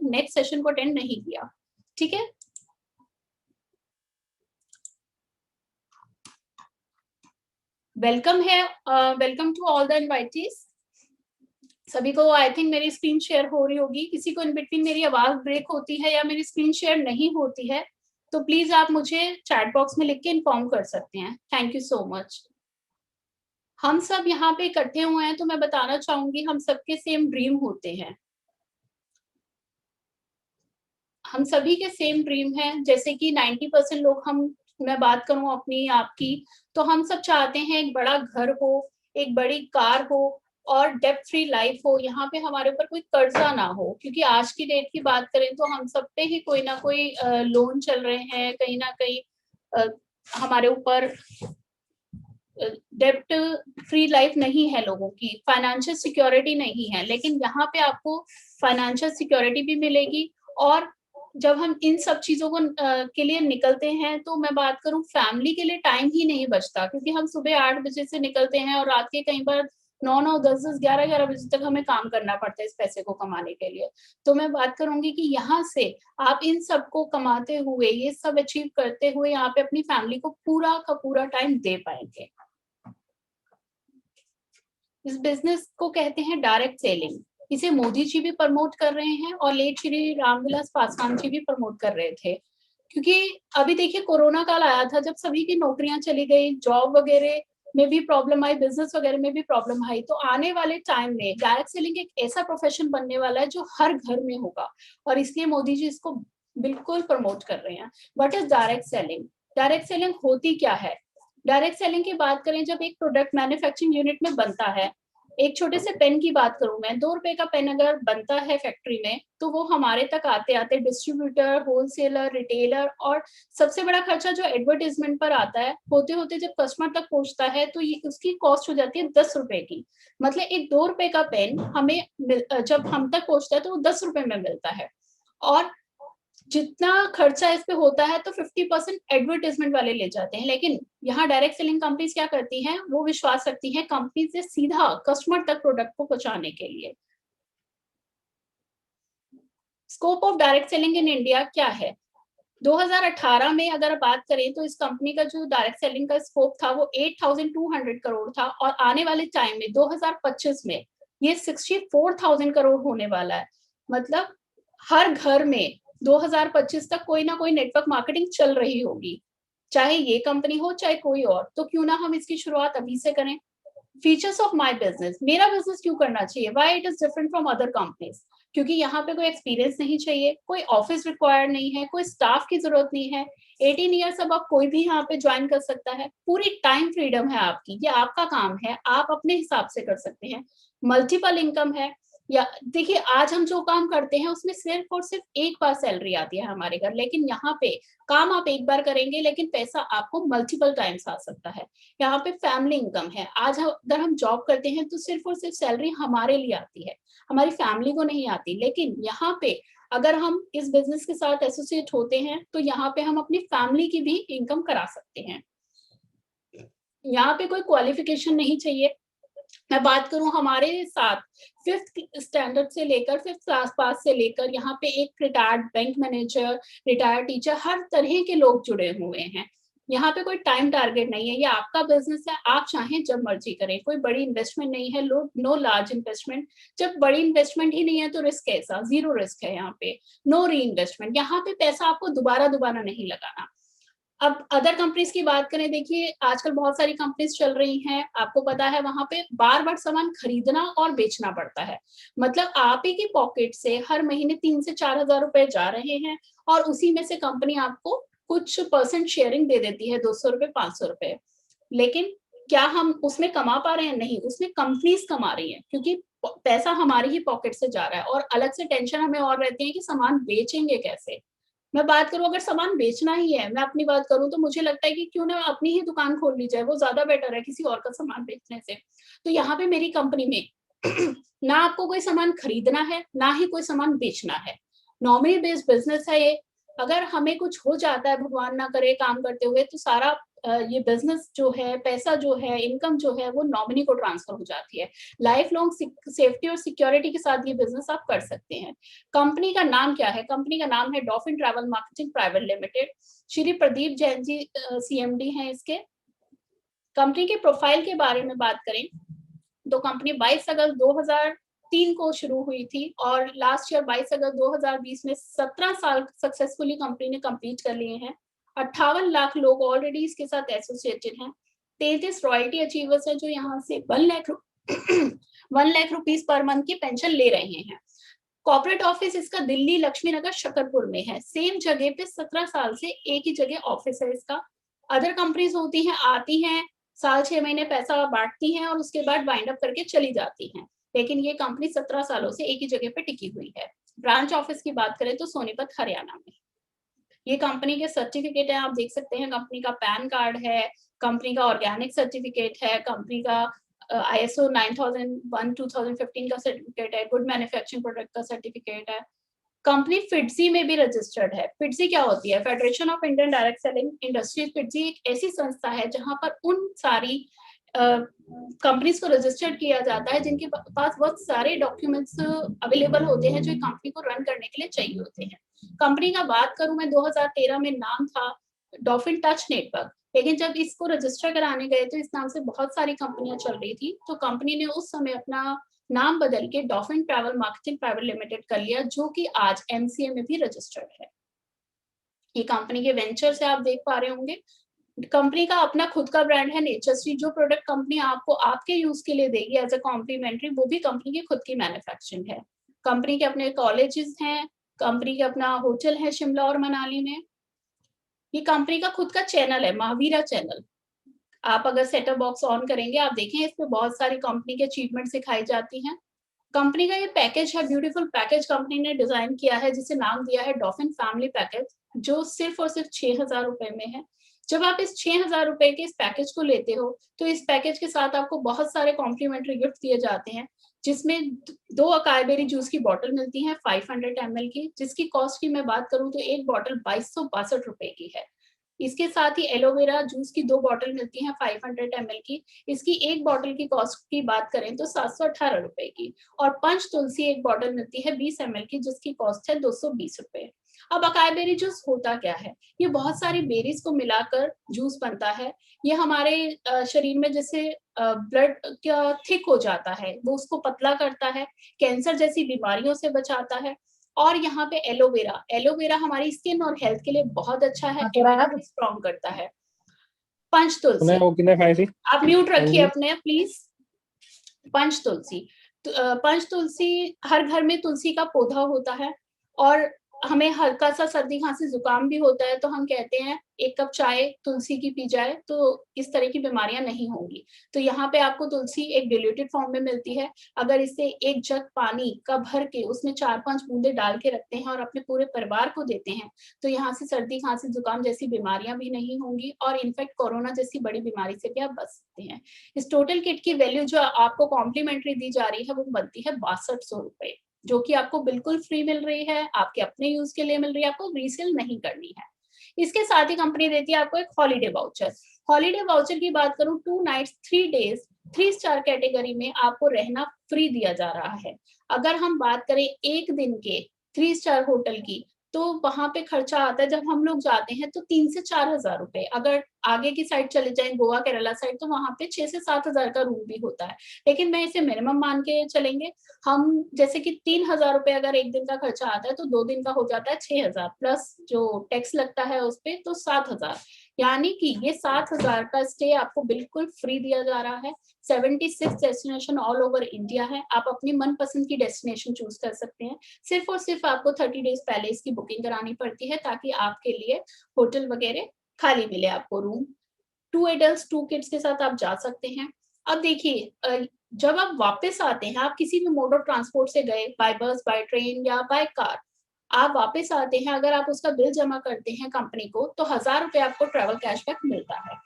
Next session को attend नहीं किया, ठीक है। वेलकम है, welcome to all the invitees. सभी को आई थिंक मेरी स्क्रीन शेयर हो रही होगी। किसी को इन बिटवीन मेरी आवाज ब्रेक होती है या मेरी स्क्रीन शेयर नहीं होती है तो प्लीज आप मुझे चैट बॉक्स में लिख के इन्फॉर्म कर सकते हैं। Thank you so much. हम सब यहाँ पे इकट्ठे हुए हैं तो मैं बताना चाहूंगी हम सबके सेम ड्रीम होते हैं। हम सभी के सेम ड्रीम है, जैसे कि 90% लोग हम, मैं बात करूं अपनी आपकी, तो हम सब चाहते हैं एक बड़ा घर हो, एक बड़ी कार हो और डेब्ट फ्री लाइफ हो। यहाँ पे हमारे ऊपर कोई कर्जा ना हो, क्योंकि आज की डेट की बात करें तो हम सब पे ही कोई ना कोई लोन चल रहे हैं, कहीं ना कहीं हमारे ऊपर डेब्ट फ्री लाइफ नहीं है लोगों की, फाइनेंशियल सिक्योरिटी नहीं है। लेकिन यहाँ पे आपको फाइनेंशियल सिक्योरिटी भी मिलेगी। और जब हम इन सब चीजों को के लिए निकलते हैं तो मैं बात करूं फैमिली के लिए टाइम ही नहीं बचता, क्योंकि हम सुबह 8 बजे से निकलते हैं और रात के कई बार 9-9, 10-10, 11-11 बजे तक हमें काम करना पड़ता है इस पैसे को कमाने के लिए। तो मैं बात करूंगी कि यहाँ से आप इन सब को कमाते हुए, ये सब अचीव करते हुए यहाँ पे अपनी फैमिली को पूरा का पूरा टाइम दे पाएंगे। इस बिजनेस को कहते हैं डायरेक्ट सेलिंग। इसे मोदी जी भी प्रमोट कर रहे हैं और लेट श्री रामविलास पासवान जी भी प्रमोट कर रहे थे। क्योंकि अभी देखिए कोरोना काल आया था जब सभी की नौकरियां चली गई, जॉब वगैरह में भी प्रॉब्लम आई, बिजनेस वगैरह में भी प्रॉब्लम आई। तो आने वाले टाइम में डायरेक्ट सेलिंग एक ऐसा प्रोफेशन बनने वाला है जो हर घर में होगा, और इसलिए मोदी जी इसको बिल्कुल प्रमोट कर रहे हैं। What is direct selling? Direct selling होती क्या है? डायरेक्ट सेलिंग की बात करें, जब एक प्रोडक्ट मैन्युफैक्चरिंग यूनिट में बनता है, एक छोटे से पेन की बात करूं मैं, 2 रुपए का पेन अगर बनता है फैक्ट्री में तो वो हमारे तक आते आते डिस्ट्रीब्यूटर, होलसेलर, रिटेलर, और सबसे बड़ा खर्चा जो एडवर्टाइजमेंट पर आता है, होते होते जब कस्टमर तक पहुंचता है तो ये उसकी कॉस्ट हो जाती है 10 रुपए की। मतलब एक 2 रुपए का पेन हमें जब हम तक पहुंचता है तो वो 10 रुपए में मिलता है। और जितना खर्चा इस पे होता है तो 50% एडवर्टाइजमेंट वाले ले जाते हैं। लेकिन यहाँ डायरेक्ट सेलिंग कंपनीज क्या करती हैं, वो विश्वास रखती हैं कंपनी से सीधा कस्टमर तक प्रोडक्ट को पहुंचाने के लिए। Scope of direct selling in India क्या है? 2018 में अगर बात करें तो इस कंपनी का जो डायरेक्ट सेलिंग का स्कोप था वो 8,200 करोड़ था, और आने वाले टाइम में 2025 में ये 64,000 करोड़ होने वाला है। मतलब हर घर में 2025 तक कोई ना कोई नेटवर्क मार्केटिंग चल रही होगी, चाहे ये कंपनी हो चाहे कोई और। तो क्यों ना हम इसकी शुरुआत अभी से करें। फीचर्स ऑफ माय बिजनेस, मेरा बिजनेस क्यों करना चाहिए, why it is different from other companies? क्योंकि यहाँ पे कोई एक्सपीरियंस नहीं चाहिए, कोई ऑफिस रिक्वायर्ड नहीं है, कोई स्टाफ की जरूरत नहीं है। 18 ईयर्स अब आप कोई भी यहाँ पे ज्वाइन कर सकता है, पूरी टाइम फ्रीडम है आपकी, ये आपका काम है, आप अपने हिसाब से कर सकते हैं। मल्टीपल इनकम है। या देखिए आज हम जो काम करते हैं उसमें सिर्फ और सिर्फ एक बार सैलरी आती है हमारे घर, लेकिन यहाँ पे काम आप एक बार करेंगे लेकिन पैसा आपको मल्टीपल टाइम्स आ सकता है। यहाँ पे फैमिली इनकम है। आज अगर हम जॉब करते हैं तो सिर्फ और सिर्फ सैलरी हमारे लिए आती है, हमारी फैमिली को नहीं आती। लेकिन यहाँ पे अगर हम इस बिजनेस के साथ एसोसिएट होते हैं तो यहाँ पे हम अपनी फैमिली की भी इनकम करा सकते हैं। यहाँ पे कोई क्वालिफिकेशन नहीं चाहिए। मैं बात करूं हमारे साथ 5th स्टैंडर्ड से लेकर 5th क्लास पास से लेकर यहाँ पे एक retired bank manager, retired teacher, हर तरह के लोग जुड़े हुए हैं। यहाँ पे कोई टाइम टारगेट नहीं है, ये आपका बिजनेस है, आप चाहें जब मर्जी करें। कोई बड़ी इन्वेस्टमेंट नहीं है, नो लार्ज इन्वेस्टमेंट। जब बड़ी इन्वेस्टमेंट ही नहीं है तो रिस्क कैसा, जीरो रिस्क है यहाँ पे। नो री इन्वेस्टमेंट, यहाँ पे पैसा आपको दोबारा दोबारा नहीं लगाना। अब अदर कंपनीज की बात करें, देखिए आजकल बहुत सारी कंपनीज चल रही हैं, आपको पता है वहां पे बार बार सामान खरीदना और बेचना पड़ता है। मतलब आप ही की पॉकेट से हर महीने 3 से 4 हजार रुपए जा रहे हैं, और उसी में से कंपनी आपको कुछ परसेंट शेयरिंग दे देती है, 200 रुपए, 500 रुपए। लेकिन क्या हम उसमें कमा पा रहे हैं? नहीं, उसमें कंपनीज कमा रही है, क्योंकि पैसा हमारी ही पॉकेट से जा रहा है। और अलग से टेंशन हमें और रहती है कि सामान बेचेंगे कैसे। मैं बात करूं अगर सामान बेचना ही है, मैं अपनी बात करूं तो मुझे लगता है कि क्यों ना अपनी ही दुकान खोल ली जाए, वो ज्यादा बेटर है किसी और का सामान बेचने से। तो यहाँ पे मेरी कंपनी में ना आपको कोई सामान खरीदना है, ना ही कोई सामान बेचना है। नॉमिनी बेस्ड बिजनेस है ये। अगर हमें कुछ हो जाता है, भगवान ना करे, काम करते हुए, तो सारा ये बिजनेस जो है, पैसा जो है, इनकम जो है, वो नॉमिनी को ट्रांसफर हो जाती है। लाइफ लॉन्ग सेफ्टी और सिक्योरिटी के साथ ये बिजनेस आप कर सकते हैं। कंपनी का नाम क्या है? कंपनी का नाम है Dolphin Travel Marketing Private Limited. Shri Pradeep Jain ji CMD हैं इसके। कंपनी के प्रोफाइल के बारे में बात करें तो कंपनी 22 अगस्त 2003 को शुरू हुई थी और लास्ट ईयर 22 अगस्त 2020 में 17 साल सक्सेसफुली कंपनी ने कंप्लीट कर लिए हैं। 58 लाख लोग ऑलरेडी इसके साथ एसोसिएटेड हैं। 33 रॉयल्टी अचीवर्स हैं जो यहाँ से 1 lakh 1 lakh rupees per month की पेंशन ले रहे हैं। कॉर्पोरेट ऑफिस इसका दिल्ली लक्ष्मी नगर शकरपुर में है। सेम जगह पे 17 साल से एक ही जगह ऑफिस है इसका। अदर कंपनीज होती हैं, आती हैं, साल 6 महीने पैसा बांटती हैं और उसके बाद वाइंड अप करके चली जाती हैं, लेकिन ये कंपनी 17 सालों से एक ही जगह पे टिकी हुई है। ब्रांच ऑफिस की बात करें तो सोनीपत हरियाणा में। ये कंपनी के सर्टिफिकेट है, आप देख सकते हैं। कंपनी का पैन कार्ड है, कंपनी का ऑर्गेनिक सर्टिफिकेट है, कंपनी का ISO 9001 2015 का सर्टिफिकेट है, गुड मैन्युफैक्चरिंग प्रोडक्ट का सर्टिफिकेट है। कंपनी फिटजी में भी रजिस्टर्ड है। फिटजी क्या होती है? Federation of Indian direct selling industries. FIITJEE एक ऐसी संस्था है जहां पर उन सारी कंपनीज को रजिस्टर्ड किया जाता है जिनके पास बहुत सारे डॉक्यूमेंट्स अवेलेबल होते हैं जो कंपनी को रन करने के लिए चाहिए होते हैं। कंपनी का बात करूं मैं, 2013 में नाम था डॉल्फिन टच नेटवर्क, लेकिन जब इसको रजिस्टर कराने गए तो इस नाम से बहुत सारी कंपनियां चल रही थी, तो कंपनी ने उस समय अपना नाम बदल के dolphin Travel Marketing Private limited कर लिया, जो कि आज MCA में भी रजिस्टर्ड है। ये कंपनी के वेंचर से आप देख पा रहे होंगे। कंपनी का अपना खुद का ब्रांड है नेचरश्री। जो प्रोडक्ट कंपनी आपको आपके यूज के लिए देगी एज ए कॉम्प्लीमेंट्री, वो भी कंपनी की खुद की मैन्युफैक्चरिंग है। कंपनी के अपने कॉलेजेस हैं, कंपनी के अपना होटल है शिमला और मनाली में। ये कंपनी का खुद का चैनल है, महावीरा चैनल। आप अगर सेटअप बॉक्स ऑन करेंगे, आप देखें इस पे बहुत सारी कंपनी के अचीवमेंट सिखाई जाती हैं। कंपनी का ये पैकेज है, ब्यूटीफुल पैकेज कंपनी ने डिजाइन किया है, जिसे नाम दिया है डॉल्फिन फैमिली पैकेज, जो सिर्फ और सिर्फ 6,000 रुपए में है। जब आप इस 6,000 रुपए के इस पैकेज को लेते हो, तो इस पैकेज के साथ आपको बहुत सारे कॉम्प्लीमेंट्री गिफ्ट दिए जाते हैं, जिसमें 2 अकाई बेरी जूस की बॉटल मिलती है 500 ml की, जिसकी कॉस्ट की मैं बात करूं तो एक बॉटल 2262 रुपए की है। इसके साथ ही एलोवेरा जूस की 2 बॉटल मिलती हैं 500 ml की। इसकी एक बॉटल की कॉस्ट की बात करें तो 718 रुपए की। और पंच तुलसी एक बॉटल मिलती है 20 ml की, जिसकी कॉस्ट है 220 रुपए। अब अकाई बेरी जूस होता क्या है? ये बहुत सारी बेरीज को मिलाकर जूस बनता है। ये हमारे शरीर में जैसे ब्लड क्या थिक हो जाता है, वो उसको पतला करता है, कैंसर जैसी बीमारियों से बचाता है। और यहाँ पे एलोवेरा, एलोवेरा हमारी स्किन और हेल्थ के लिए बहुत अच्छा है, इम्यूनिटी स्ट्रॉन्ग करता है। पंच तुलसी, आप म्यूट रखिए अपने प्लीज। पंच तुलसी, पंच तुलसी, हर घर में तुलसी का पौधा होता है, और हमें हल्का सा सर्दी खांसी जुकाम भी होता है तो हम कहते हैं 1 कप चाय तुलसी की पी जाए तो इस तरह की बीमारियां नहीं होंगी। तो यहाँ पे आपको तुलसी एक डिल्यूटेड फॉर्म में मिलती है। अगर इसे 1 जग पानी का भर के उसमें 4-5 बूंदे डाल के रखते हैं और अपने पूरे परिवार को देते हैं, तो यहाँ से सर्दी खांसी जुकाम जैसी बीमारियां भी नहीं होंगी, और इनफैक्ट कोरोना जैसी बड़ी बीमारी से भी आप बच सकते हैं। इस टोटल किट की वैल्यू जो आपको कॉम्प्लीमेंट्री दी जा रही है वो बनती है 6200 रुपए, जो कि आपको बिल्कुल फ्री मिल रही है, आपके अपने यूज के लिए मिल रही है, आपको रीसेल नहीं करनी है। इसके साथ ही कंपनी देती है आपको एक हॉलीडे वाउचर। हॉलीडे वाउचर की बात करूं, 2 नाइट्स 3 डेज 3 स्टार कैटेगरी में आपको रहना फ्री दिया जा रहा है। अगर हम बात करें एक दिन के 3 स्टार होटल की, तो वहां पे खर्चा आता है, जब हम लोग जाते हैं तो 3 से 4,000 रुपए। अगर आगे की साइड चले जाएं, गोवा केरला साइड, तो वहां पे 6 से 7,000 का रूम भी होता है, लेकिन मैं इसे मिनिमम मान के चलेंगे हम। जैसे कि 3,000 रुपए अगर एक दिन का खर्चा आता है, तो 2 दिन का हो जाता है 6,000, प्लस जो टैक्स लगता है उस पे तो 7,000। यानी कि ये 7,000 का स्टे आपको बिल्कुल फ्री दिया जा रहा है। 76 डेस्टिनेशन ऑल ओवर इंडिया है, आप अपनी मनपसंद की डेस्टिनेशन चूज कर सकते हैं। सिर्फ और सिर्फ आपको 30 डेज पहले इसकी बुकिंग करानी पड़ती है, ताकि आपके लिए होटल वगैरह खाली मिले आपको रूम। 2 एडल्ट्स 2 किड्स के साथ आप जा सकते हैं। अब देखिए, जब आप वापस आते हैं, आप किसी भी मोड ऑफ ट्रांसपोर्ट से गए, बाय बस, बाय ट्रेन या बाय कार, आप वापस आते हैं, अगर आप उसका बिल जमा करते हैं कंपनी को, तो 1,000 रुपए आपको ट्रैवल कैशबैक मिलता है।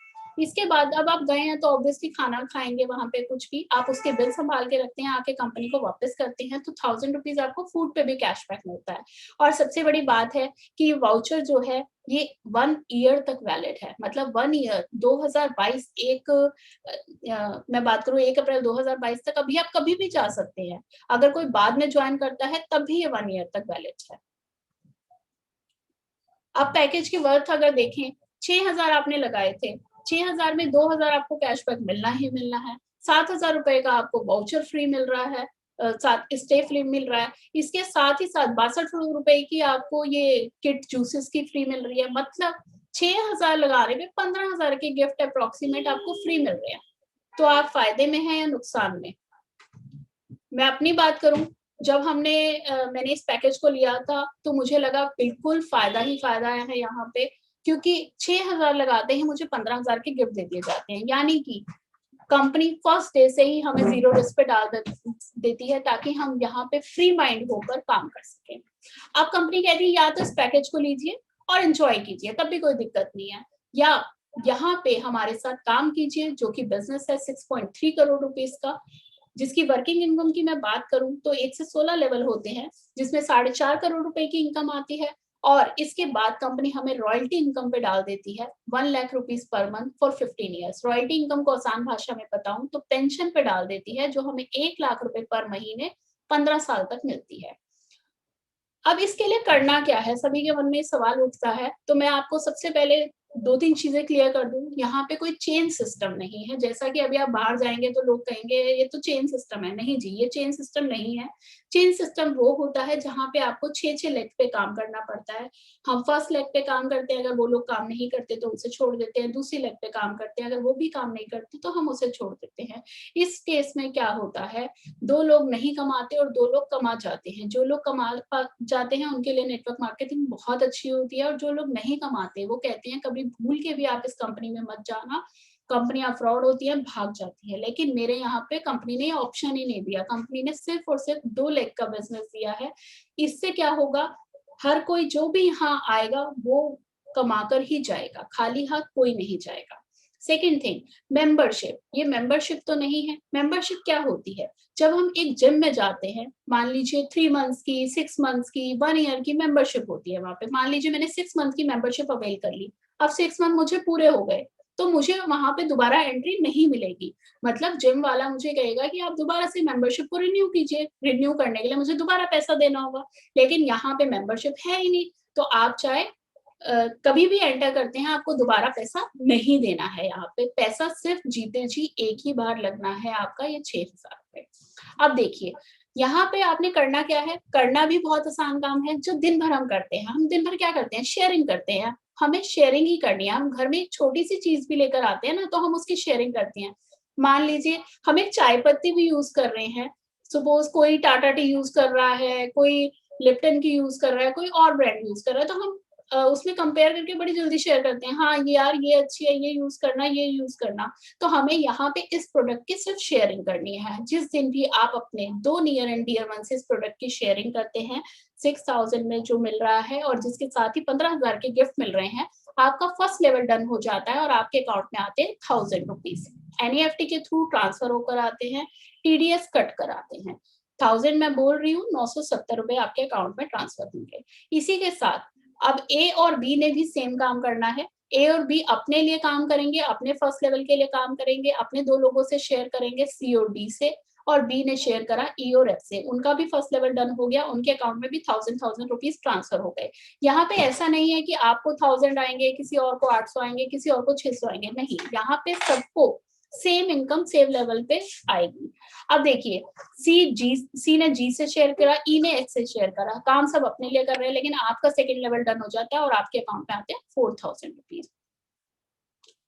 इसके बाद अब आप गए हैं तो ऑब्वियसली खाना खाएंगे वहां पे, कुछ भी आप उसके बिल संभाल के रखते हैं, आके कंपनी को वापस करते हैं, तो 1000 रुपीज आपको फूड पे भी कैशबैक मिलता है। और सबसे बड़ी बात है कि ये वाउचर जो है ये 1 ईयर तक वैलिड है, मतलब 1 ईयर 2022 मैं बात करूं 1 अप्रैल 2022 तक अभी आप कभी भी जा सकते हैं। अगर कोई बाद में ज्वाइन करता है तब भी ये 1 ईयर तक वैलिड है। अब पैकेज की वर्थ अगर देखें, 6000 आपने लगाए थे, 6000 में 2000 आपको कैशबैक मिलना ही मिलना है, 7000 रुपए का आपको वाउचर फ्री मिल रहा है, साथ स्टे फ्री मिल रहा है, इसके साथ ही साथ 62 रुपए की आपको ये किट जूसेस की फ्री मिल रही है, मतलब 6000 लगा रहे हैं, 15000 के गिफ्ट अप्रोक्सीमेट आपको फ्री मिल रहे हैं। तो आप फायदे में हैं या नुकसान में? मैं अपनी बात करूं, जब मैंने इस पैकेज को लिया था तो मुझे लगा बिल्कुल फायदा ही फायदा है यहाँ पे, क्योंकि 6000 लगाते ही मुझे 15000 के गिफ्ट दे दिए जाते हैं, यानी कि कंपनी फर्स्ट डे से ही हमें जीरो रिस्क पे डाल देती है ताकि हम यहाँ पे फ्री माइंड होकर काम कर सकें। अब कंपनी कहती है या तो इस पैकेज को लीजिए और एंजॉय कीजिए, तब भी कोई दिक्कत नहीं है, या यहाँ पे हमारे साथ काम कीजिए, जो कि बिजनेस है 6.3 करोड़ रुपीस का, जिसकी वर्किंग इनकम की मैं बात करूं तो 1 से 16 लेवल होते हैं, जिसमें 4.5 करोड़ रुपए की इनकम आती है, और इसके बाद कंपनी हमें रॉयल्टी इनकम पे डाल देती है 1 lakh rupees per month for 15 years. Royalty income को आसान भाषा में बताऊं तो पेंशन पे डाल देती है, जो हमें 1 लाख रुपए पर महीने 15 साल तक मिलती है। अब इसके लिए करना क्या है, सभी के मन में सवाल उठता है, तो मैं आपको सबसे पहले 2-3 चीजें क्लियर कर दूं। यहाँ पे कोई चेन सिस्टम नहीं है, जैसा कि अभी आप बाहर जाएंगे तो लोग कहेंगे ये तो चेन सिस्टम है, नहीं जी, ये चेन सिस्टम नहीं है। चेन सिस्टम वो होता है जहाँ पे आपको 6-6 लेग पे काम करना पड़ता है। हम फर्स्ट लेग पे काम करते हैं, अगर वो लोग काम नहीं करते तो उसे छोड़ देते हैं, दूसरी लेग पे काम करते हैं, अगर वो भी काम नहीं करते तो हम उसे छोड़ देते हैं। इस केस में क्या होता है, 2 लोग नहीं कमाते और 2 लोग कमा जाते हैं। जो लोग कमा जाते हैं उनके लिए नेटवर्क मार्केटिंग बहुत अच्छी होती है, और जो लोग नहीं कमाते वो कहते हैं कभी भूल के भी आप इस कंपनी में मत जाना, कंपनियां फ्रॉड होती हैं, भाग जाती है। लेकिन मेरे यहाँ पे कंपनी ने ऑप्शन ही नहीं दिया, कंपनी ने सिर्फ और सिर्फ 2 लेग का बिजनेस दिया है। इससे क्या होगा, हर कोई जो भी यहाँ आएगा वो कमाकर ही जाएगा, खाली हाथ कोई नहीं जाएगा। Second thing, membership. ये मेंबरशिप तो नहीं है। मेंबरशिप क्या होती है, जब हम एक जिम में जाते हैं, मान लीजिए 3 मंथ्स की, 6 मंथ्स की, 1 ईयर की मेंबरशिप होती है वहां पे। मान लीजिए मैंने 6 मंथ की मेंबरशिप अवेल कर ली, अब 6 मंथ मुझे पूरे हो गए, तो मुझे वहां पे दोबारा एंट्री नहीं मिलेगी। मतलब जिम वाला मुझे कहेगा कि आप दोबारा से मेंबरशिप को रिन्यू कीजिए, रिन्यू करने के लिए मुझे दोबारा पैसा देना होगा। लेकिन यहाँ पे मेंबरशिप है ही नहीं, तो आप चाहे कभी भी एंटर करते हैं, आपको दोबारा पैसा नहीं देना है। यहाँ पे पैसा सिर्फ जीते जी एक ही बार लगना है आपका, ये 6000 रुपए। अब देखिए यहाँ पे आपने करना क्या है, करना भी बहुत आसान काम है, जो दिन भर हम करते हैं। हम दिन भर क्या करते हैं, शेयरिंग करते हैं। हमें शेयरिंग ही करनी है। हम घर में एक छोटी सी चीज भी लेकर आते हैं ना, तो हम उसकी शेयरिंग करते हैं। मान लीजिए हम एक चाय पत्ती भी यूज कर रहे हैं, सपोज कोई टाटा टी यूज कर रहा है, कोई लिप्टन की यूज कर रहा है, कोई और ब्रांड यूज कर रहा है, तो हम उसमें कंपेयर करके बड़ी जल्दी शेयर करते हैं, हाँ ये यार ये अच्छी है, ये यूज करना, ये यूज करना। तो हमें यहाँ पे इस प्रोडक्ट की सिर्फ शेयरिंग करनी है। जिस दिन भी आप अपने 2 नियर एंड डियर वन से इस प्रोडक्ट की शेयरिंग करते हैं, 6000 में जो मिल रहा है और जिसके साथ ही 15000 के गिफ्ट मिल रहे हैं, आपका फर्स्ट लेवल डन हो जाता है और आपके अकाउंट में आते हैं 1000 रुपीज। एनईएफटी के थ्रू ट्रांसफर होकर आते हैं, टीडीएस कट कर आते हैं। 1000 मैं बोल रही हूँ, 970 रुपए आपके अकाउंट में ट्रांसफर होंगे। इसी के साथ अब ए और बी ने भी सेम काम करना है। ए और बी अपने लिए काम करेंगे, अपने फर्स्ट लेवल के लिए काम करेंगे, अपने 2 लोगों से शेयर करेंगे, सी और डी से, और बी ने शेयर करा ई और एफ से, उनका भी फर्स्ट लेवल डन हो गया, उनके अकाउंट में भी 1000 रुपीज ट्रांसफर हो गए। यहाँ पे ऐसा नहीं है कि आपको 1000 आएंगे, किसी और को 800 आएंगे, किसी और को 600 आएंगे, नहीं, यहाँ पे सबको सेम इनकम सेम लेवल पे आएगी। अब देखिए सी ने जी से शेयर करा, ई ने एच से शेयर करा, काम सब अपने लिए कर रहे हैं, लेकिन आपका सेकंड लेवल डन हो जाता है और आपके अकाउंट में आते हैं 4000 रुपीज।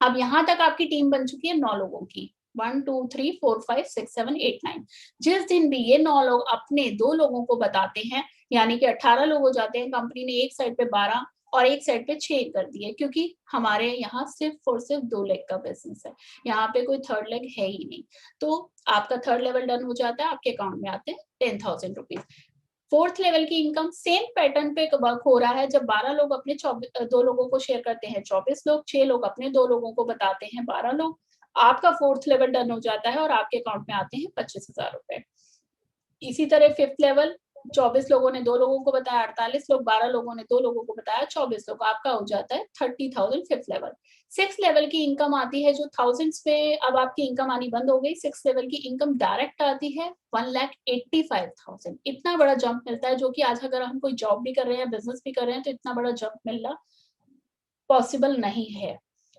अब यहाँ तक आपकी टीम बन चुकी है 9 लोगों की, 1 2 3 4 5 6 7 8 9। जिस दिन भी ये 9 लोग अपने 2 लोगों को बताते हैं, यानी कि 18 लोग हो जाते हैं। कंपनी ने एक साइड पे 12 और एक साइड पे 6 कर दिए, क्योंकि हमारे यहाँ सिर्फ और सिर्फ 2 लेग का बिजनेस है, यहाँ पे कोई थर्ड लेग है ही नहीं। तो आपका थर्ड लेवल डन हो जाता है, आपके अकाउंट में आते हैं 10,000 रुपीज। 4th लेवल की इनकम सेम पैटर्न पे वर्क हो रहा है। जब 12 लोग अपने 2 लोगों को शेयर करते हैं 24 लोग, 6 लोग अपने 2 लोगों को बताते हैं 12 लोग, आपका 4th लेवल डन हो जाता है और आपके अकाउंट में आते हैं 25,000 रुपए। इसी तरह 5th लेवल 24 लोगों ने 2 लोगों को बताया, 48 लोग, 12 लोगों ने 2 लोगों को बताया, 24 लोग, आपका हो जाता है 30,000 5th लेवल। 6th लेवल की इनकम आती है जो थाउजेंड्स में अब आपकी इनकम आनी बंद हो गई। 6th लेवल की इनकम डायरेक्ट आती है 1,85,000। इतना बड़ा जंप मिलता है जो कि आज अगर हम कोई जॉब भी कर रहे हैं, बिजनेस भी कर रहे हैं तो इतना बड़ा जंप मिलना पॉसिबल नहीं है।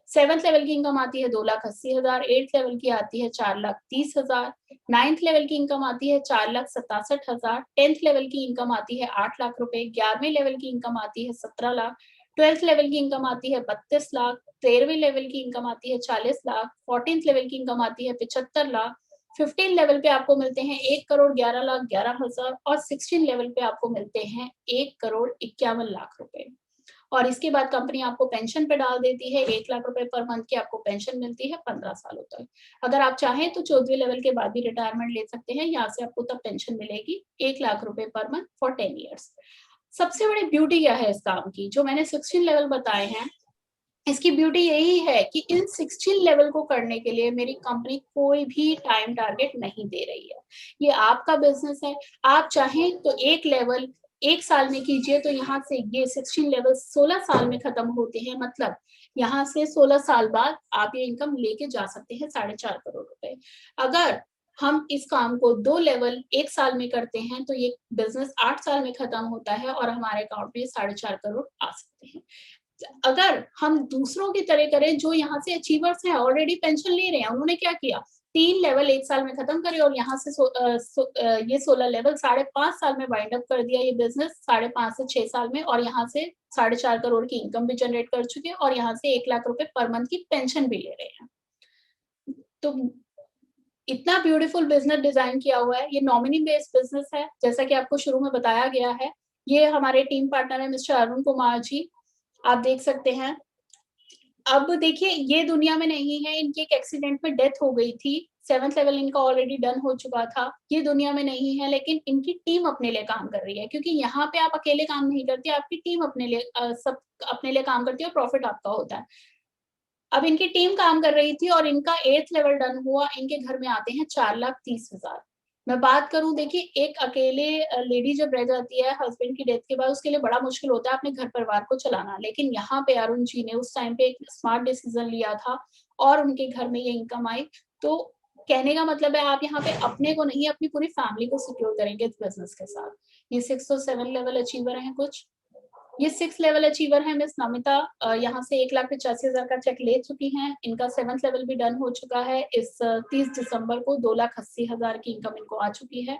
7th लेवल की इनकम आती है 2,80,000, 8th लेवल की आती है 4,30,000, 9th लेवल की इनकम आती है 4,67,000, 10th लेवल की इनकम आती है 8 लाख रुपए, 11वें लेवल की इनकम आती है 17 लाख, 12th लेवल की इनकम आती है 32 लाख, 13वें लेवल की इनकम आती है 40 लाख, 14th लेवल की इनकम आती है 75 लाख, 15 लेवल पे आपको मिलते हैं 1,11,11,000 और 16 लेवल पे आपको मिलते हैं 1,51,00,000 रुपए। और इसके बाद कंपनी आपको पेंशन पे डाल देती है, 1 लाख रुपए पर मंथ की आपको पेंशन मिलती है 15 सालों तक। अगर आप चाहें तो 14वें लेवल के बाद भी रिटायरमेंट ले सकते हैं, यहाँ से आपको तब पेंशन मिलेगी 1 लाख रुपए पर मंथ फॉर 10 ईयर्स। सबसे बड़ी ब्यूटी क्या है इस काम की, जो मैंने 16 लेवल बताए हैं, इसकी ब्यूटी यही है कि इन 16 लेवल को करने के लिए मेरी कंपनी कोई भी टाइम टारगेट नहीं दे रही है। ये आपका बिजनेस है, आप चाहें तो एक लेवल 1 साल में कीजिए तो यहाँ से ये 16 लेवल 16 साल में खत्म होते हैं। मतलब यहाँ से 16 साल बाद आप ये इनकम लेके जा सकते हैं 4.5 करोड़ रुपए। अगर हम इस काम को 2 लेवल 1 साल में करते हैं तो ये बिजनेस 8 साल में खत्म होता है और हमारे अकाउंट में 4.5 करोड़ आ सकते हैं। अगर हम दूसरों की तरह करें जो यहाँ से अचीवर्स हैं, ऑलरेडी पेंशन ले रहे हैं, उन्होंने क्या किया, 3 लेवल 1 साल में खत्म करे और यहाँ से ये 16 लेवल 5.5 साल में वाइंड अप कर दिया ये बिजनेस, 5.5 से 6 साल में, और यहाँ से 4.5 करोड़ की इनकम भी जनरेट कर चुके हैं और यहाँ से 1 लाख रुपए पर मंथ की पेंशन भी ले रहे हैं। तो इतना ब्यूटीफुल बिजनेस डिजाइन किया हुआ है। ये नॉमिनी बेस्ड बिजनेस है, जैसा कि आपको शुरू में बताया गया है। ये हमारे टीम पार्टनर है मिस्टर अरुण कुमार जी, आप देख सकते हैं। अब देखिए ये दुनिया में नहीं है, इनकी एक एक्सीडेंट में डेथ हो गई थी, 7th लेवल इनका ऑलरेडी डन हो चुका था, ये दुनिया में नहीं है, लेकिन इनकी टीम अपने लिए काम कर रही है, क्योंकि यहाँ पे आप अकेले काम नहीं करते, आपकी टीम अपने लिए सब अपने लिए काम करती है और प्रॉफिट आपका होता है। अब इनकी टीम काम कर रही थी और इनका 8th लेवल डन हुआ, इनके घर में आते हैं 4,30,000। मैं बात करूं, देखिए एक अकेले लेडी जब रह जाती है हस्बैंड की डेथ के बाद, उसके लिए बड़ा मुश्किल होता है अपने घर परिवार को चलाना, लेकिन यहाँ पे अरुण जी ने उस टाइम पे एक स्मार्ट डिसीजन लिया था और उनके घर में ये इनकम आई। तो कहने का मतलब है आप यहाँ पे अपने को नहीं, अपनी पूरी फैमिली को सिक्योर करेंगे इस बिजनेस के साथ। ये 6 और 7 लेवल अचीवर हैं कुछ। ये 6 लेवल अचीवर है मिस नमिता, यहाँ से 1,85,000 का चेक ले चुकी हैं। इनका 7th लेवल भी डन हो चुका है। इस 30 दिसंबर को 2,80,000 की इनकम इनको आ चुकी है।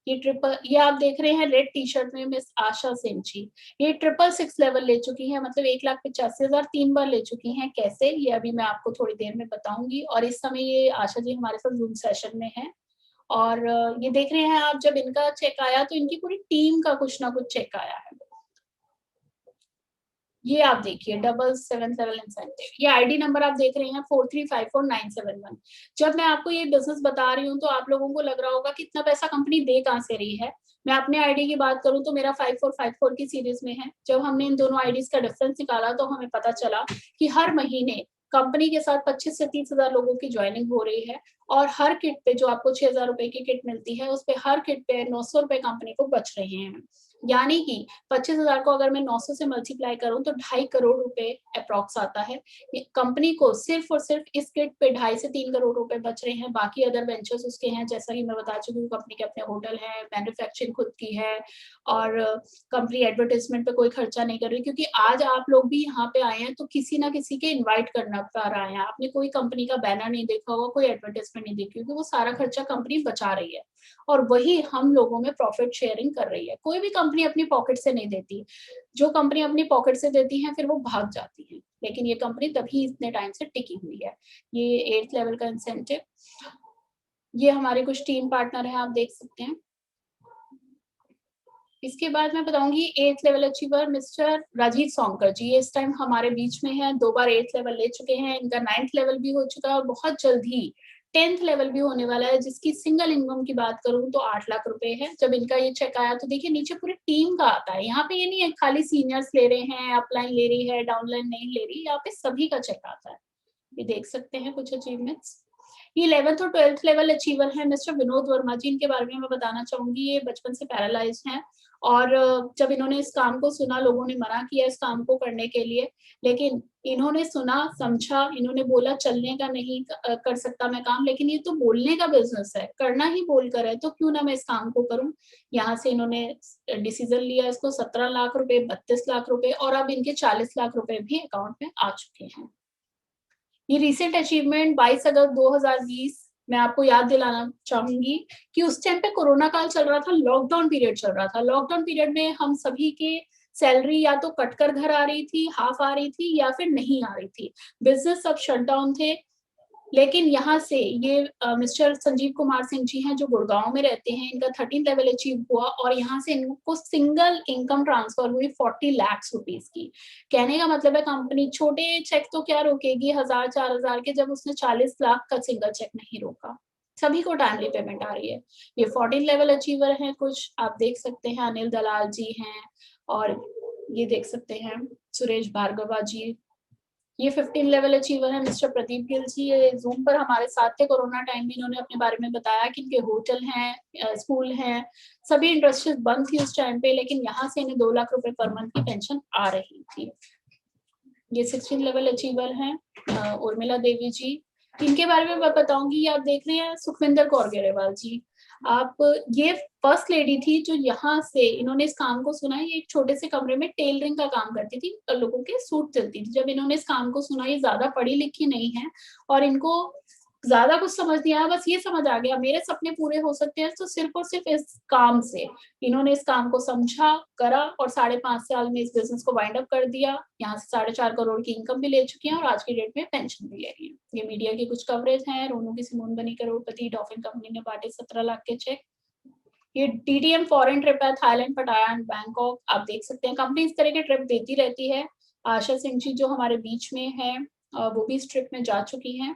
ये आप देख रहे हैं रेड टी शर्ट में मिस आशा सिंह जी, ये 666 लेवल ले चुकी है, मतलब 1,85,000 3 बार ले चुकी हैं। कैसे, ये अभी मैं आपको थोड़ी देर में बताऊंगी। और इस समय ये आशा जी हमारे साथ जूम सेशन में है। और ये देख रहे हैं आप, जब इनका चेक आया तो इनकी पूरी टीम का कुछ ना कुछ चेक आया है। ये आप देखिए 777 लेवल इंसेंटिव, ये आईडी नंबर आप देख रहे हैं 43544971। जब मैं आपको ये बिजनेस बता रही हूँ तो आप लोगों को लग रहा होगा कि इतना पैसा कंपनी दे कहाँ से रही है। मैं अपने आईडी की बात करूँ तो मेरा 5454 की सीरीज में है। जब हमने इन दोनों आईडीज का डिफरेंस निकाला तो हमें पता चला कि हर महीने कंपनी के साथ 25 से 30,000 लोगों की ज्वाइनिंग हो रही है और हर किट पे जो आपको 6,000 रुपए की किट मिलती है, उस पे हर किट पे 900 रुपए कंपनी को बच रहे हैं। यानी कि 25,000 को अगर मैं 900 से मल्टीप्लाई करूं तो 2.5 करोड़ रुपए अप्रॉक्स आता है। कंपनी को सिर्फ और सिर्फ इस किट पे 2.5 से 3 करोड़ रुपए बच रहे हैं। बाकी अदर वेंचर्स उसके हैं, जैसा कि मैं बता चुकी हूँ, कंपनी के अपने होटल है, मैन्युफैक्चरिंग खुद की है और कंपनी एडवर्टाइजमेंट पे कोई खर्चा नहीं कर रही, क्योंकि आज आप लोग भी यहाँ पे आए हैं तो किसी ना किसी के इन्वाइट करना पड़ रहा है। आपने कोई कंपनी का बैनर नहीं देखा होगा, कोई एडवर्टाइजमेंट नहीं देखी होगी, वो सारा खर्चा कंपनी बचा रही है और वही हम लोगों में प्रॉफिट शेयरिंग कर रही है। कोई भी कंपनी अपनी पॉकेट से नहीं देती, जो कंपनी अपनी पॉकेट से देती है फिर वो भाग जाती है, लेकिन ये कंपनी तभी इतने टाइम से टिकी हुई है। ये 8th लेवल का इंसेंटिव, ये हमारे कुछ टीम पार्टनर हैं, आप देख सकते हैं। इसके बाद मैं बताऊंगी 8th level achiever Mister Rajeev Sonkar ji, ये इस टाइम हमारे बीच में है, 2 बार 8th लेवल ले चुके हैं, इनका 9th लेवल भी हो चुका है और बहुत जल्द ही 10th लेवल भी होने वाला है, जिसकी सिंगल इनकम की बात करूं तो 8 लाख रुपए है। जब इनका ये चेक आया तो देखिए नीचे पूरी टीम का आता है, यहाँ पे ये नहीं है खाली सीनियर्स ले रहे हैं, अपलाइन ले रही है, डाउनलाइन नहीं ले रही, यहाँ पे सभी का चेक आता है। ये देख सकते हैं कुछ अचीवमेंट्स। ये 11th और 12th लेवल अचीवर है मिस्टर विनोद वर्मा जी। इनके बारे में मैं बताना चाहूंगी, ये बचपन से पैरालाइज्ड हैं और जब इन्होंने इस काम को सुना, लोगों ने मना किया इस काम को करने के लिए, लेकिन इन्होंने सुना, समझा, इन्होंने बोला चलने का नहीं कर सकता मैं काम, लेकिन ये तो बोलने का बिजनेस है, करना ही बोलकर है, तो क्यों ना मैं इस काम को करूं। यहाँ से इन्होंने डिसीजन लिया, इसको 17 लाख रुपए, 32 लाख रुपए और अब इनके 40 लाख रुपए भी अकाउंट में आ चुके हैं। ये रिसेंट अचीवमेंट 22 अगस्त 2020, मैं आपको याद दिलाना चाहूंगी कि उस टाइम पे कोरोना काल चल रहा था, लॉकडाउन पीरियड चल रहा था। लॉकडाउन पीरियड में हम सभी के सैलरी या तो कटकर घर आ रही थी, हाफ आ रही थी या फिर नहीं आ रही थी, बिजनेस सब शटडाउन थे। लेकिन यहाँ से ये मिस्टर संजीव कुमार सिंह जी हैं जो गुड़गांव में रहते हैं, इनका 13th लेवल अचीव हुआ और यहाँ से इनको सिंगल इनकम ट्रांसफर हुई 40 लाख रुपीस की। कहने का मतलब है कंपनी छोटे चेक तो क्या रोकेगी 1000 4000 के, जब उसने 40 लाख का सिंगल चेक नहीं रोका। सभी को टाइमली पेमेंट आ रही है। ये 14 लेवल अचीवर हैं कुछ, आप देख सकते हैं अनिल दलाल जी हैं और ये देख सकते हैं सुरेश भार्गवा जी। ये 15 लेवल अचीवर है मिस्टर प्रदीप गिल जी, ये जूम पर हमारे साथ थे कोरोना टाइम में। इन्होंने अपने बारे में बताया कि इनके होटल हैं, स्कूल हैं, सभी इंडस्ट्रीज बंद थी उस टाइम पे, लेकिन यहाँ से इन्हें 2 लाख रुपए पर मंथ की पेंशन आ रही थी। ये 16 लेवल अचीवर हैं उर्मिला देवी जी। इनके बारे में मैं बताऊंगी। आप देख रहे हैं सुखविंदर कौर गरेवाल जी, आप ये फर्स्ट लेडी थी जो यहाँ से, इन्होंने इस काम को सुना। ये एक छोटे से कमरे में टेलरिंग का काम करती थी, लोगों के सूट सिलती थी। जब इन्होंने इस काम को सुना, ये ज्यादा पढ़ी लिखी नहीं है और इनको ज्यादा कुछ समझ नहीं आया, बस ये समझ आ गया मेरे सपने पूरे हो सकते हैं तो सिर्फ और सिर्फ इस काम से। इन्होंने इस काम को समझा, करा और 5.5 साल में इस बिजनेस को वाइंड अप कर दिया। यहाँ से 4.5 करोड़ की इनकम भी ले चुकी हैं और आज की डेट में पेंशन भी ले रही है। ये मीडिया की कुछ कवरेज है। रोनू की सिमोन बनी करोड़पति, डॉल्फिन कंपनी ने बांटे 17 लाख के चेक। ये DTM फॉरेन ट्रिप है, थाईलैंड, पटाया एंड बैंकॉक। आप देख सकते हैं कंपनी इस तरह के ट्रिप देती रहती है। आशा सिंह जी जो हमारे बीच में है, वो भी इस ट्रिप में जा चुकी हैं।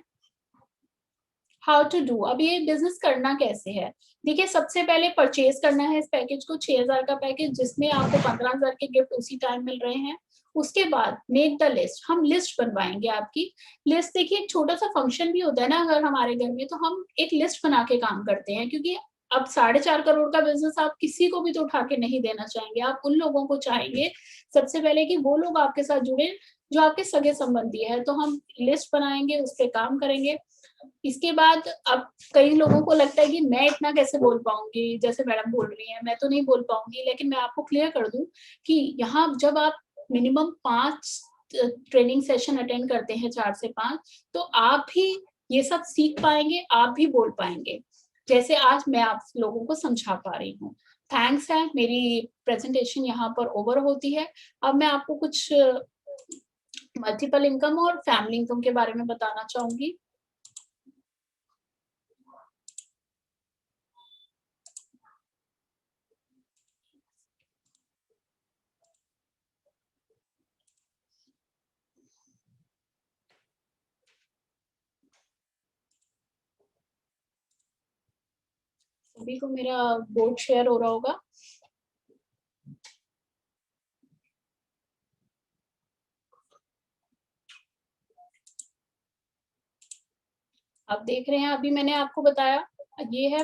हाउ टू डू, अब ये बिजनेस करना कैसे है। देखिए सबसे पहले परचेज करना है इस पैकेज को, 6000 का पैकेज जिसमें आपको 15,000 के गिफ्ट उसी टाइम मिल रहे हैं। उसके बाद मेक द लिस्ट, हम लिस्ट बनवाएंगे आपकी। लिस्ट देखिए एक छोटा सा फंक्शन भी होता है ना अगर हमारे घर में, तो हम एक लिस्ट बना के काम करते हैं, क्योंकि अब 4.5 करोड़ का बिजनेस आप किसी को भी तो उठा के नहीं देना चाहेंगे। आप उन लोगों को चाहेंगे सबसे पहले कि वो लोग आपके साथ जुड़े जो आपके सगे संबंधी है। तो हम लिस्ट बनाएंगे, उस पर काम करेंगे। इसके बाद अब कई लोगों को लगता है कि मैं इतना कैसे बोल पाऊंगी, जैसे मैडम बोल रही हैं, मैं तो नहीं बोल पाऊंगी। लेकिन मैं आपको क्लियर कर दूं कि यहाँ जब आप मिनिमम 5 ट्रेनिंग सेशन अटेंड करते हैं, 4 से 5, तो आप भी ये सब सीख पाएंगे, आप भी बोल पाएंगे, जैसे आज मैं आप लोगों को समझा पा रही हूँ। थैंक्स है, मेरी प्रेजेंटेशन यहाँ पर ओवर होती है। अब मैं आपको कुछ मल्टीपल इनकम और फैमिली इनकम के बारे में बताना चाहूंगी। सभी को मेरा बोर्ड शेयर हो रहा होगा। आप देख रहे हैं, अभी मैंने आपको बताया ये है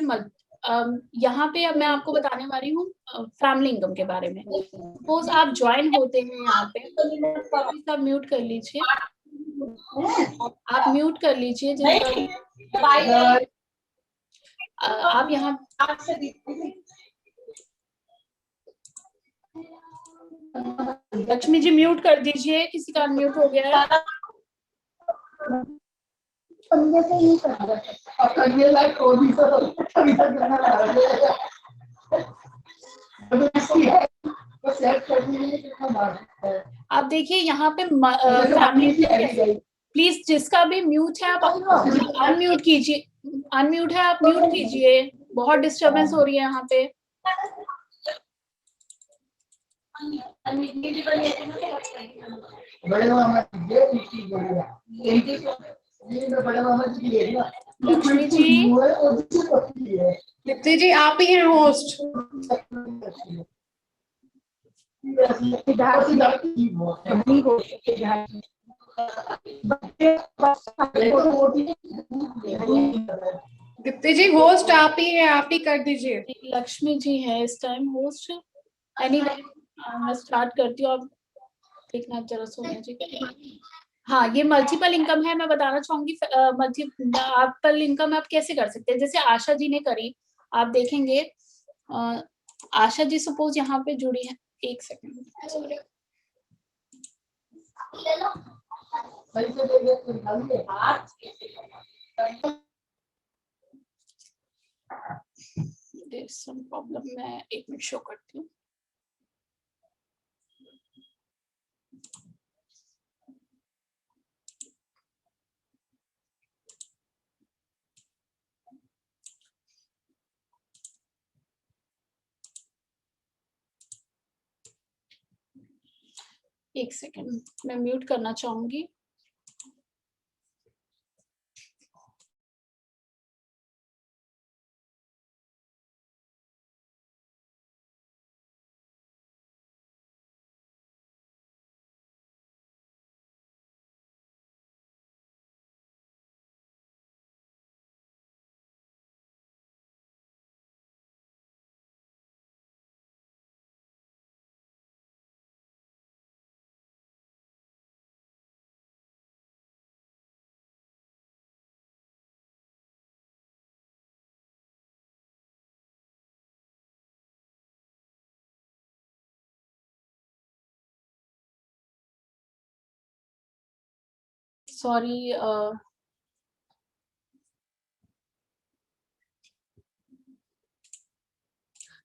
यहाँ पे अब मैं आपको बताने वाली हूँ फैमिली इनकम के बारे में। सपोज आप ज्वाइन होते हैं यहाँ पे, सब म्यूट कर लीजिए, आप म्यूट कर लीजिए आप यहाँ लक्ष्मी जी म्यूट कर दीजिए, किसी का म्यूट हो गया है। आप देखिए यहाँ पे फैमिली, प्लीज जिसका भी म्यूट है आप अनम्यूट कीजिए, अनम्यूट है आप म्यूट कीजिए, बहुत डिस्टरबेंस हो रही है यहाँ पे। लक्ष्मी जी, दीप्ति जी आप ही हैं होस्ट। दीप्ति जी होस्ट आप ही हैं, आप ही कर दीजिए। लक्ष्मी जी है इस टाइम होस्ट। एनीवे मैं स्टार्ट करती हूँ, आप देखना जरा सोनिया जी। हाँ, ये मल्टीपल इनकम है। मैं बताना चाहूंगी मल्टीपल इनकम आप कैसे कर सकते हैं, जैसे आशा जी ने करी। आप देखेंगे आशा जी सपोज यहाँ पे जुड़ी है। एक सेकंड, प्रॉब्लम, मैं एक मिनट शो करती हूँ। एक सेकंड, मैं म्यूट करना चाहूंगी। सॉरी,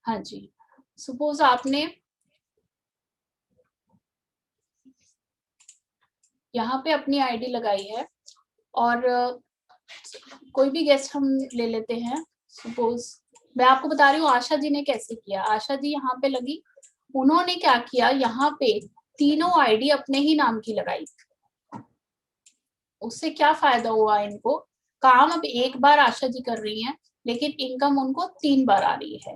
हाँ जी, सपोज आपने यहाँ पे अपनी आईडी लगाई है और कोई भी गेस्ट हम ले लेते हैं। सपोज मैं आपको बता रही हूँ आशा जी ने कैसे किया। आशा जी यहाँ पे लगी, उन्होंने क्या किया, यहाँ पे तीनों आईडी अपने ही नाम की लगाई। उससे क्या फायदा हुआ इनको, काम अब एक बार आशा जी कर रही हैं लेकिन इनकम उनको 3 बार आ रही है।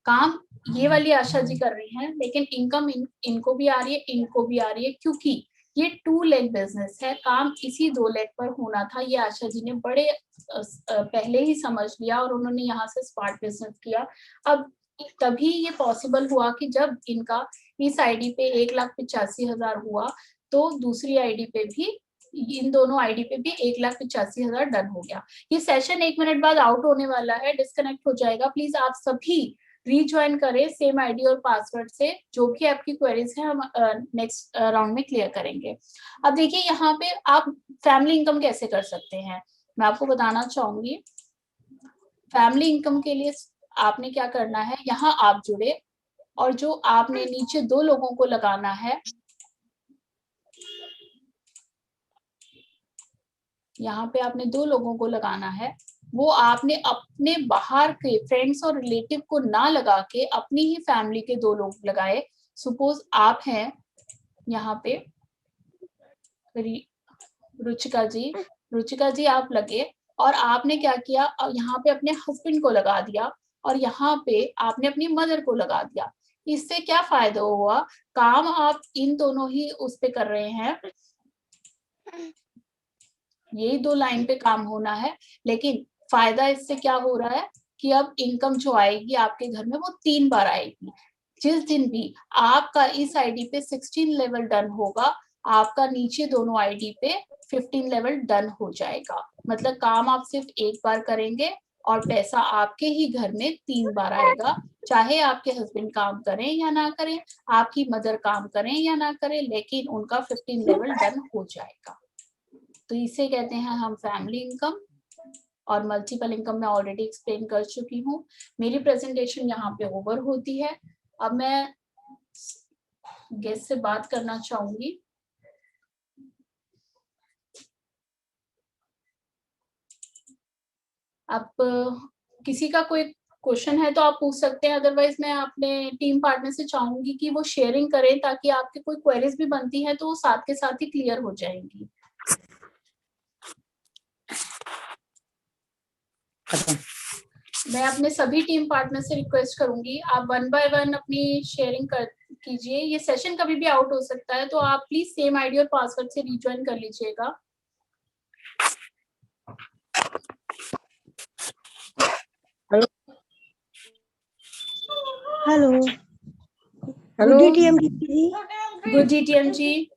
काम ये वाली आशा जी कर रही हैं लेकिन इनकम इनको भी आ रही है, इनको भी आ रही है, क्योंकि ये 2 लेग बिजनेस है। काम इसी 2 लेग पर होना था। ये आशा जी ने बड़े पहले ही समझ लिया और उन्होंने यहाँ से स्मार्ट बिजनेस किया। अब तभी ये पॉसिबल हुआ कि जब इनका इस आईडी पे 1,85,000 हुआ तो दूसरी आईडी पे भी, इन दोनों आईडी पे भी 1,85,000 डन हो गया। ये सेशन 1 मिनट बाद आउट होने वाला है, डिस्कनेक्ट हो जाएगा। प्लीज आप सभी रीज्वाइन करें सेम आईडी और पासवर्ड से। जो भी आपकी क्वेरीज हैं हम नेक्स्ट राउंड में क्लियर करेंगे। अब देखिए यहाँ पे आप फैमिली इनकम कैसे कर सकते हैं, मैं आपको बताना चाहूंगी। फैमिली इनकम के लिए आपने क्या करना है, यहाँ आप जुड़े और जो आपने नीचे 2 लोगों को लगाना है, यहाँ पे आपने 2 लोगों को लगाना है। वो आपने अपने बाहर के फ्रेंड्स और रिलेटिव को ना लगा के अपनी ही फैमिली के 2 लोग लगाए। सपोज आप हैं यहाँ पे रुचिका जी आप लगे और आपने क्या किया, यहाँ पे अपने हस्बैंड को लगा दिया और यहाँ पे आपने अपनी मदर को लगा दिया। इससे क्या फायदा हुआ, काम आप इन दोनों ही उस पे कर रहे हैं, यही 2 लाइन पे काम होना है, लेकिन फायदा इससे क्या हो रहा है कि अब इनकम जो आएगी आपके घर में वो 3 बार आएगी। जिस दिन भी आपका इस आईडी पे 16 लेवल डन होगा, आपका नीचे दोनों आईडी पे 15 लेवल डन हो जाएगा। मतलब काम आप सिर्फ एक बार करेंगे और पैसा आपके ही घर में 3 बार आएगा। चाहे आपके हस्बैंड काम करें या ना करें, आपकी मदर काम करें या ना करें, लेकिन उनका 15 लेवल डन हो जाएगा। तो इसे कहते हैं हम फैमिली इनकम। और मल्टीपल इनकम मैं ऑलरेडी एक्सप्लेन कर चुकी हूँ। मेरी प्रेजेंटेशन यहाँ पे ओवर होती है। अब मैं गेस्ट से बात करना चाहूंगी। अब किसी का कोई क्वेश्चन है तो आप पूछ सकते हैं, अदरवाइज मैं अपने टीम पार्टनर से चाहूंगी कि वो शेयरिंग करें ताकि आपके कोई क्वेरीज भी बनती है तो वो साथ के साथ ही क्लियर हो जाएंगी। खत्म। मैं अपने सभी टीम पार्टनर से रिक्वेस्ट करूंगी, आप 1 बाय 1 अपनी शेयरिंग कीजिए। ये सेशन कभी भी आउट हो सकता है, तो आप प्लीज सेम आईडी और पासवर्ड से रिज्वाइन कर लीजिएगा। हेलो हेलो गुड टीएम जी। गुड जीटीएम जी।